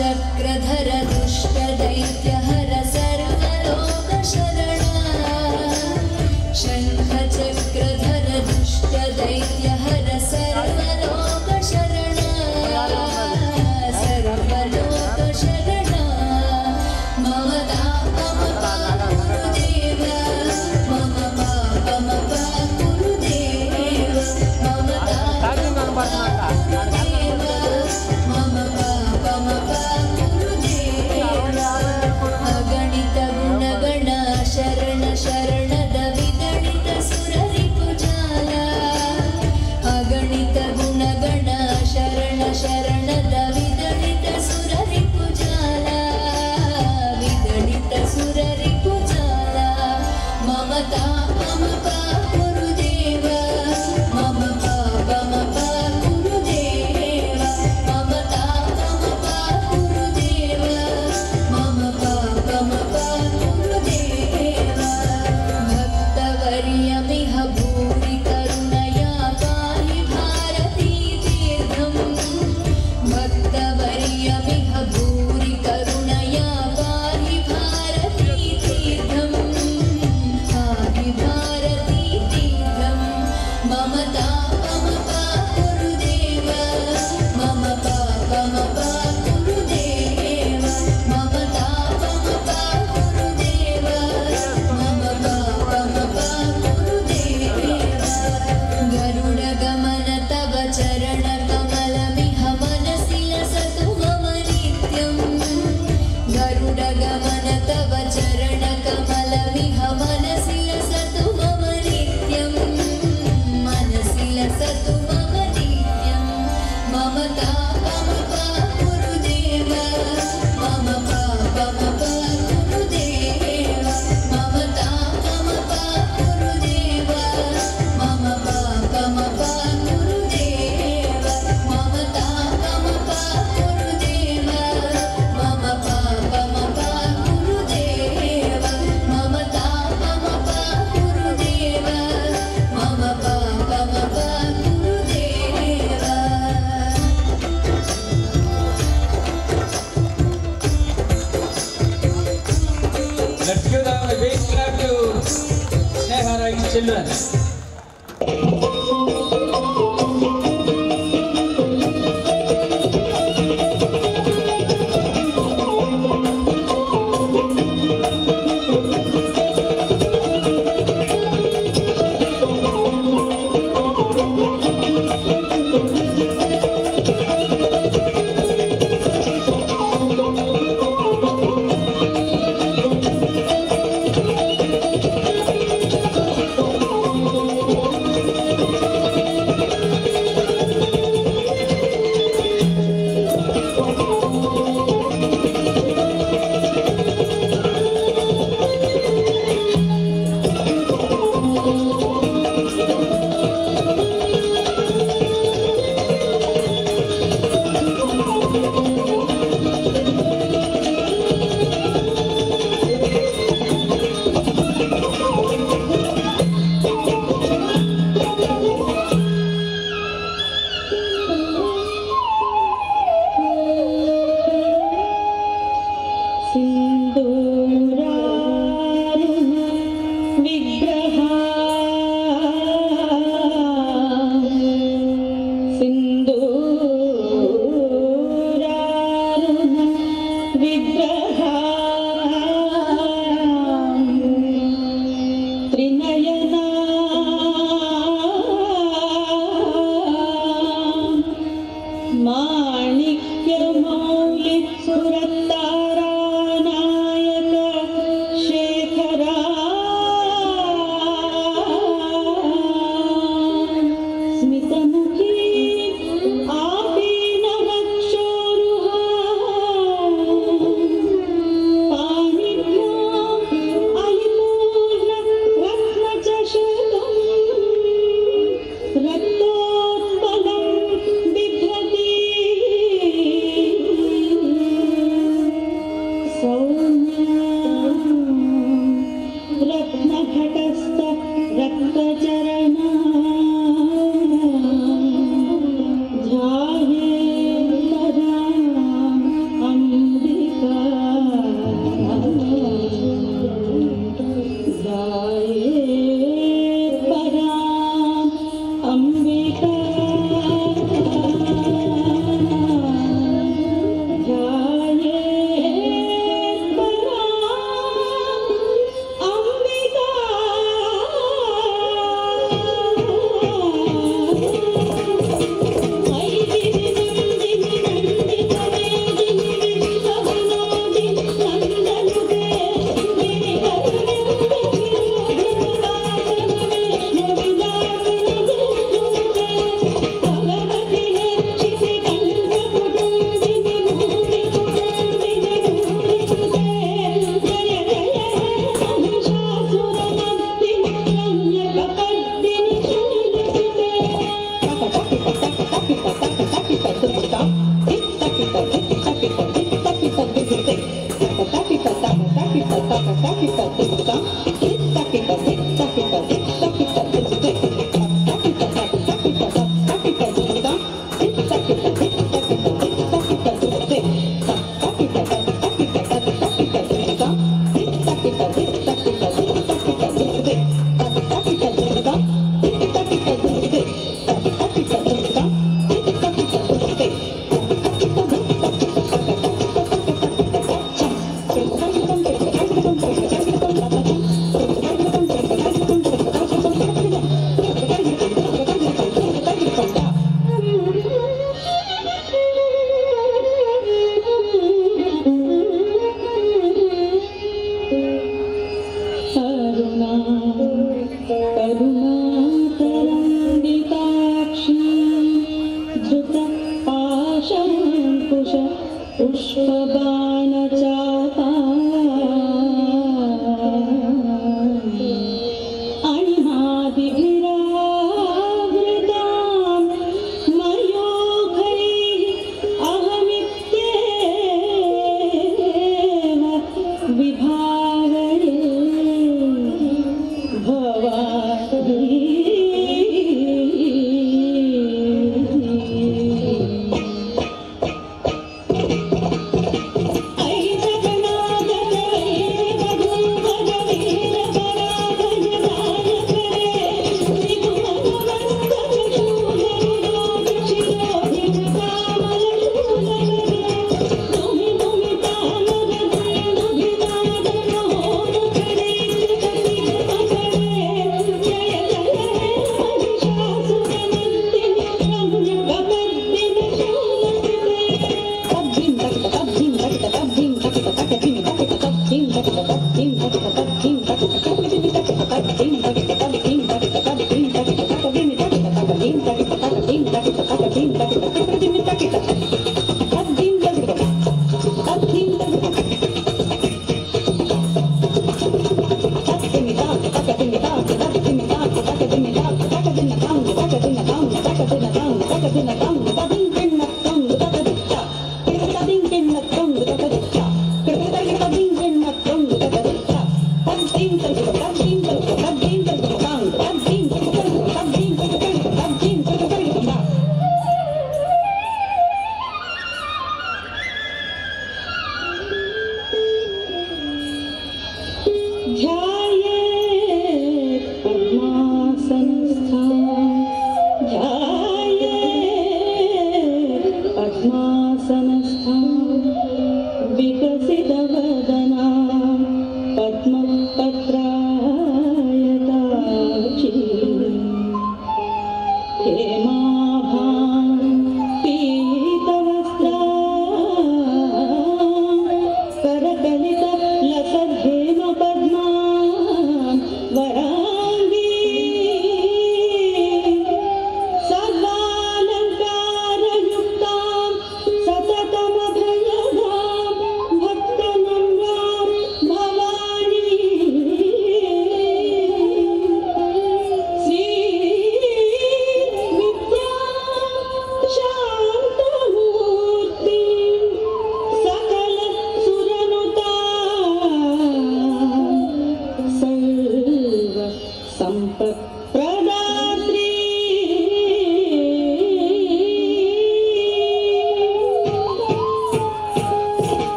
शङ्खचक्रधर दुष्टदैत्यहर सर्वलोकशरणा शङ्खचक्रधर दुष्टदैत्यहर सर्वलोकशरणा सर्वलोकशरणा मम तापमपा गुरुदेव मम पापमपा गुरुदेव मम तापमपा गुरुदेव मम पापमपा गुरुदेव अगणित गुणगण शरण शरणद विदणित सुररिपुजाल अगणित गुणगण शरण शरणद विदणित सुररिपुजाल विदणित सुररिपुजाल मम तापमपा गुरुदेव मम पापमपा गुरुदेव मम तापमपा गुरुदेव मम पापमपा गुरुदेव भक्तवर्यमिह भूरि करुणया पाहि भारती तीर्थम् भक्तवर्यमिह भूरि करुणया पाहि भारती तीर्थम् पाहि भारती तीर्थम् मम तापमपा गुरुदेव मम पापमपा गुरुदेव मम तापमपा गुरुदेव मम पापमपा गुरुदेव गरुडगमन तव चरणकमलमिह मनसि लसतु मम नित्यम् गरुडगमन तव चरणकमलमिह मनसि लसतु मम नित्यम् मनसि लसतु मम नित्यम् मम तापमपा गुरुदेव मम पापमपा गुरुदेव मम तापमपा गुरुदेव मम पापमपा गुरुदेव मम तापमपा गुरुदेव मम पापमपा गुरुदेव मम तापमपा गुरुदेव मम पापमपा गुरुदेव Let's give them a big clap to Sneha Rai children.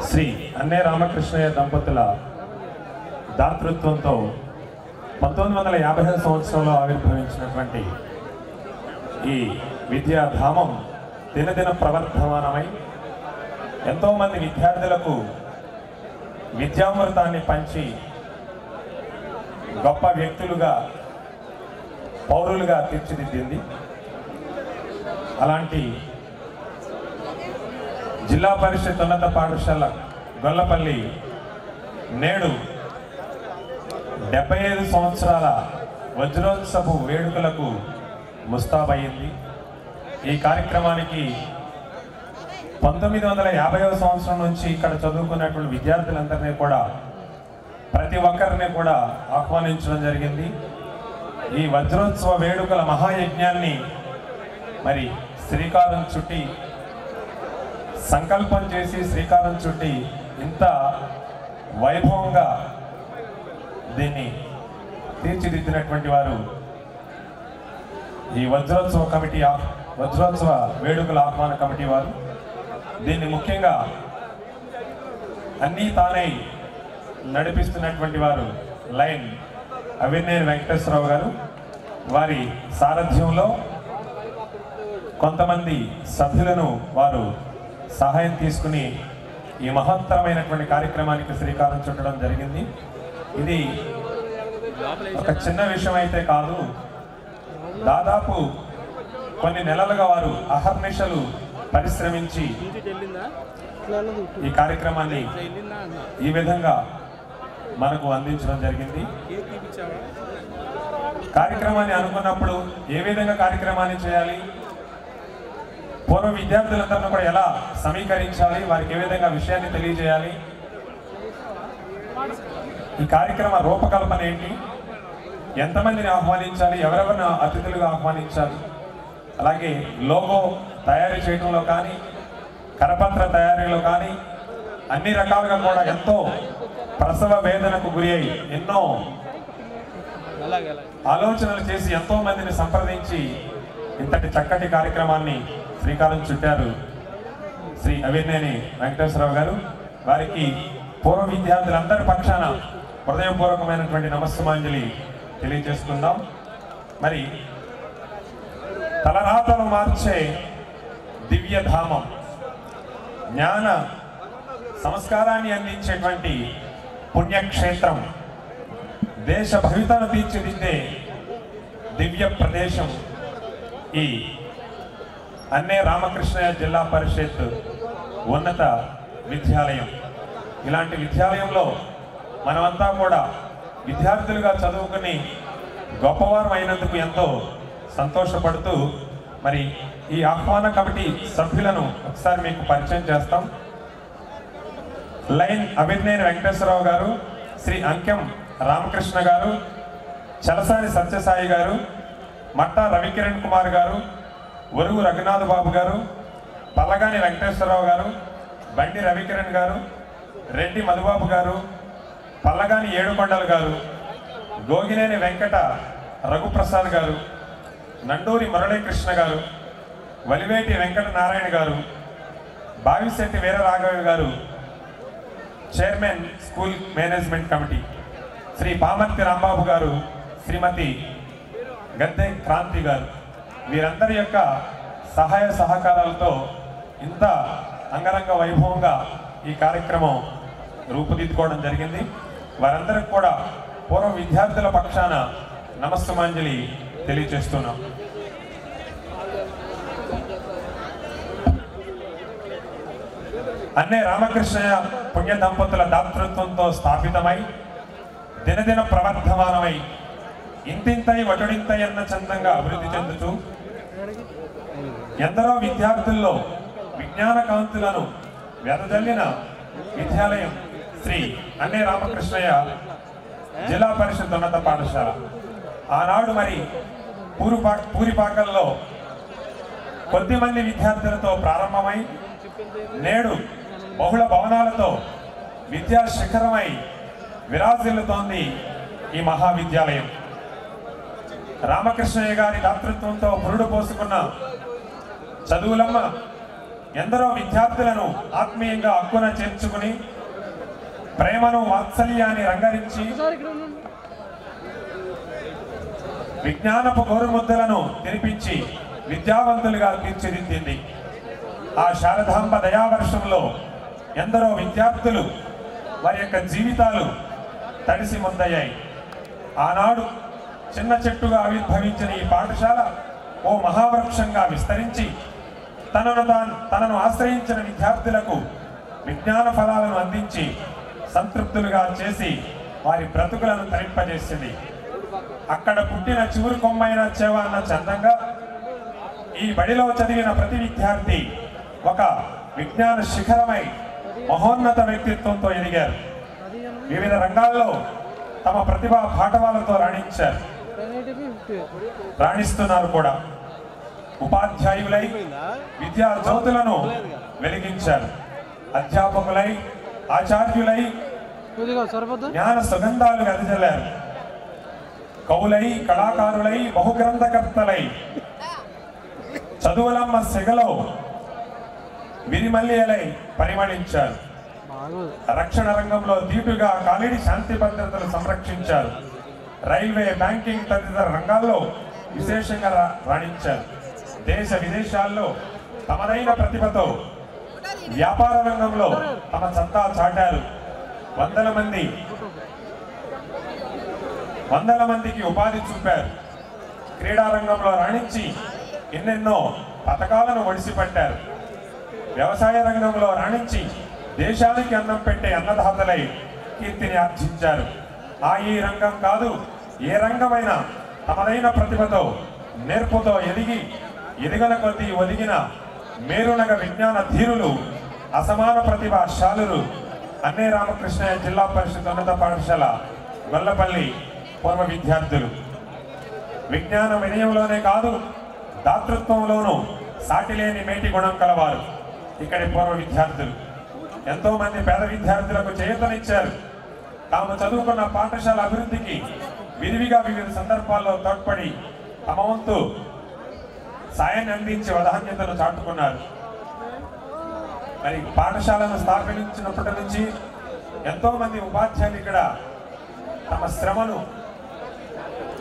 Shri అన్నే రామకృష్ణయ్య దంపతుల దాతృత్వంతో 1950 సంవత్సరంలో ఆవిర్భవించినటువంటి ఈ విద్యాధామం దినదిన ప్రవర్ధమానమై ఎంతోమంది విద్యార్థులకు విద్యామృతాన్ని పంచి గొప్ప వ్యక్తులుగా పౌరులుగా తీర్చిదిద్దింది. అలాంటి జిల్లా పరిషత్ ఉన్నత పాఠశాల గొల్లపల్లి నేడు 75 సంవత్సరాల వజ్రోత్సవ వేడుకలకు ముస్తాబయ్యింది. ఈ కార్యక్రమానికి 1950వ సంవత్సరం నుంచి ఇక్కడ చదువుకున్నటువంటి విద్యార్థులందరినీ కూడా ప్రతి ఒక్కరిని కూడా ఆహ్వానించడం జరిగింది. ఈ వజ్రోత్సవ వేడుకల మహాయజ్ఞాన్ని మరి శ్రీకారం చుట్టి సంకల్పం చేసి శ్రీకారం చుట్టి ఇంత వైభవంగా దీన్ని తీర్చిదిద్దినటువంటి వారు ఈ వజ్రోత్సవ కమిటీ వజ్రోత్సవ వేడుకల ఆహ్వాన కమిటీ వారు. దీన్ని ముఖ్యంగా అన్నీ తానై నడిపిస్తున్నటువంటి వారు లైన్ అవినేని వెంకటేశ్వరరావు గారు. వారి సారథ్యంలో కొంతమంది సభ్యులను వారు సహాయం తీసుకుని ఈ మహత్తరమైనటువంటి కార్యక్రమానికి శ్రీకారం చుట్టడం జరిగింది. ఇది ఒక చిన్న విషయం అయితే కాదు. దాదాపు కొన్ని నెలలుగా వారు అహర్నిశలు పరిశ్రమించి ఈ కార్యక్రమాన్ని ఈ విధంగా మనకు అందించడం జరిగింది. కార్యక్రమాన్ని అనుకున్నప్పుడు ఏ విధంగా కార్యక్రమాన్ని చేయాలి, పూర్వ విద్యార్థులందరినీ కూడా ఎలా సమీకరించాలి, వారికి ఏ విధంగా విషయాన్ని తెలియజేయాలి, ఈ కార్యక్రమ రూపకల్పన ఏంటి, ఎంతమందిని ఆహ్వానించాలి, ఎవరెవరిని అతిథులుగా ఆహ్వానించాలి, అలాగే లోగో తయారు చేయడంలో కానీ కరపత్ర తయారీలో కానీ అన్ని రకాలుగా కూడా ఎంతో ప్రసవ వేదనకు గురి అయి ఎన్నో ఆలోచనలు చేసి ఎంతో మందిని సంప్రదించి ఇంతటి చక్కటి కార్యక్రమాన్ని శ్రీకారం చుట్టారు శ్రీ అవినేని వెంకటేశ్వరరావు గారు. వారికి పూర్వ విద్యార్థులందరి పక్షాన హృదయపూర్వకమైనటువంటి నమస్సుమాంజలి తెలియజేసుకుందాం. మరి తలరాతలు మార్చే దివ్యధామం, జ్ఞాన సంస్కారాన్ని అందించేటువంటి పుణ్యక్షేత్రం, దేశ భవితను తీర్చిదిద్దే దివ్య ప్రదేశం ఈ అన్నే రామకృష్ణయ్య జిల్లా పరిషత్ ఉన్నత విద్యాలయం. ఇలాంటి విద్యాలయంలో మనమంతా కూడా విద్యార్థులుగా చదువుకుని గొప్పవారం అయినందుకు ఎంతో సంతోషపడుతూ మరి ఈ ఆహ్వాన కమిటీ సభ్యులను ఒకసారి మీకు పరిచయం చేస్తాం. లైన్ అవినేని వెంకటేశ్వరరావు గారు, శ్రీ అంకెం రామకృష్ణ గారు, చలసాని సత్యసాయి గారు, మట్టా రవికిరణ్ కుమార్ గారు, ఒరుగు రఘునాథ్ బాబు గారు, పల్లగాని వెంకటేశ్వరరావు గారు, బండి రవికిరణ్ గారు, రెడ్డి మధుబాబు గారు, పల్లగాని ఏడుకొండలు గారు, గోగినేని వెంకట రఘుప్రసాద్ గారు, నండూరి మురళీకృష్ణ గారు, వలివేటి వెంకట నారాయణ గారు, బావిశెట్టి వీరరాఘవ గారు, chairman school management committee, Sri Pamarthi Rambabu గారు, శ్రీమతి గద్దె క్రాంతి గారు, వీరందరి యొక్క సహాయ సహకారాలతో ఇంత అంగరంగ వైభవంగా ఈ కార్యక్రమం రూపుదిద్దుకోవడం జరిగింది. వారందరికి కూడా పూర్వ విద్యార్థుల పక్షాన నమస్సుమాంజలి తెలియజేస్తున్నాం. అన్నే రామకృష్ణయ్య పుణ్య దంపతుల దాతృత్వంతో స్థాపితమై దినదిన ప్రవర్ధమానమై ఇంతింతై వటుడింతై అన్న చందంగా అభివృద్ధి చెందుతూ ఎందరో విద్యార్థుల్లో విజ్ఞాన కాంతులను వెదజల్లిన విద్యాలయం శ్రీ అన్నే రామకృష్ణయ్య జిల్లా పరిషత్ ఉన్నత పాఠశాల. ఆనాడు మరి పూరిపాకల్లో కొద్దిమంది విద్యార్థులతో ప్రారంభమై నేడు బహుళ భవనాలతో విద్యా శిఖరమై విరాజిల్లుతోంది ఈ మహావిద్యాలయం. రామకృష్ణయ్య గారి దాతృత్వంతో పురుడు పోసుకున్న చదువులమ్మ ఎందరో విద్యార్థులను ఆత్మీయంగా హక్కున చేర్చుకుని ప్రేమను వాత్సల్యాన్ని రంగరించి విజ్ఞానపు గోరుముద్దలను తినిపించి విద్యావంతులుగా తీర్చిదిద్దింది. ఆ శారదాంబ దయావర్షంలో ఎందరో విద్యార్థులు వారి యొక్క జీవితాలు తడిసి ముద్దయ్యాయి. ఆనాడు చిన్న చెట్టుగా ఆవిర్భవించిన ఈ పాఠశాల ఓ మహావృక్షంగా విస్తరించి తనను ఆశ్రయించిన విద్యార్థులకు విజ్ఞాన ఫలాలను అందించి సంతృప్తులుగా చేసి వారి బ్రతుకులను తరింపజేసింది. అక్కడ పుట్టిన చివురు కొమ్మైన చేవ అన్న చందంగా ఈ బడిలో చదివిన ప్రతి విద్యార్థి ఒక విజ్ఞాన శిఖరమై మహోన్నత వ్యక్తిత్వంతో ఎదిగారు. వివిధ రంగాల్లో తమ ప్రతిభా పాఠవాలతో రాణిస్తున్నారు కూడా. ఉపాధ్యాయులై విద్యా జ్యోతులను వెలిగించారు. అధ్యాపకులై ఆచార్యులై జ్ఞాన సుగంధాలు వెదజల్లారు. కవులై కళాకారులై బహుగ్రంథకర్తలై చదువులమ్మ సెగలో విరిమల్లియలై పరిమళించారు. రక్షణ రంగంలో దీటుగా కాలిడి శాంతి భద్రతలు సంరక్షించారు. రైల్వే, బ్యాంకింగ్ తదితర రంగాల్లో విశేషంగా రాణించారు. దేశ విదేశాల్లో తమదైన ప్రతిభతో వ్యాపార రంగంలో తమ సత్తా చాటారు. వందల మందికి ఉపాధి చూపారు. క్రీడా రంగంలో రాణించి ఎన్నెన్నో పథకాలను ఒడిసిపట్టారు. వ్యవసాయ రంగంలో రాణించి దేశానికి అన్నం పెట్టే అన్నదాతలై కీర్తిని ఆర్జించారు. ఈ రంగం కాదు, ఏ రంగమైనా తమదైన ప్రతిభతో నేర్పుతో ఎదిగిన కొద్దీ ఒదిగిన మేరునగ విజ్ఞాన ధీరులు, అసమాన ప్రతిభాశాలురు అన్నే రామకృష్ణయ్య జిల్లా పరిషత్ ఉన్నత పాఠశాల గొల్లపల్లి పూర్వ విద్యార్థులు. విజ్ఞాన వినయంలోనే కాదు, దాతృత్వంలోనూ సాటిలేని మేటి గుణం కలవారు ఇక్కడి పూర్వ విద్యార్థులు. ఎంతో మంది పేద విద్యార్థులకు చేయూతనిచ్చారు. తాము చదువుకున్న పాఠశాల అభివృద్ధికి విరివిగా వివిధ సందర్భాల్లో తోడ్పడి తమ వంతు సాయాన్ని అందించి వదాన్యతను చాటుకున్నారు. మరి పాఠశాలను స్థాపించినప్పటి నుంచి ఎంతో మంది ఉపాధ్యాయులు ఇక్కడ తమ శ్రమను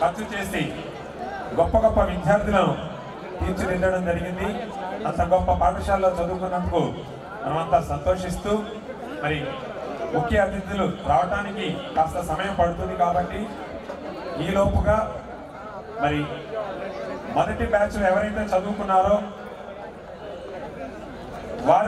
ఖర్చు చేసి గొప్ప గొప్ప విద్యార్థులను తీర్చిదిద్దడం జరిగింది. అంత గొప్ప పాఠశాలలో చదువుకున్నందుకు మనమంతా సంతోషిస్తూ, మరి ముఖ్య అతిథులు రావడానికి కాస్త సమయం పడుతుంది కాబట్టి ఈలోపుగా మరి మొదటి బ్యాచ్లో ఎవరైతే చదువుకున్నారో వారు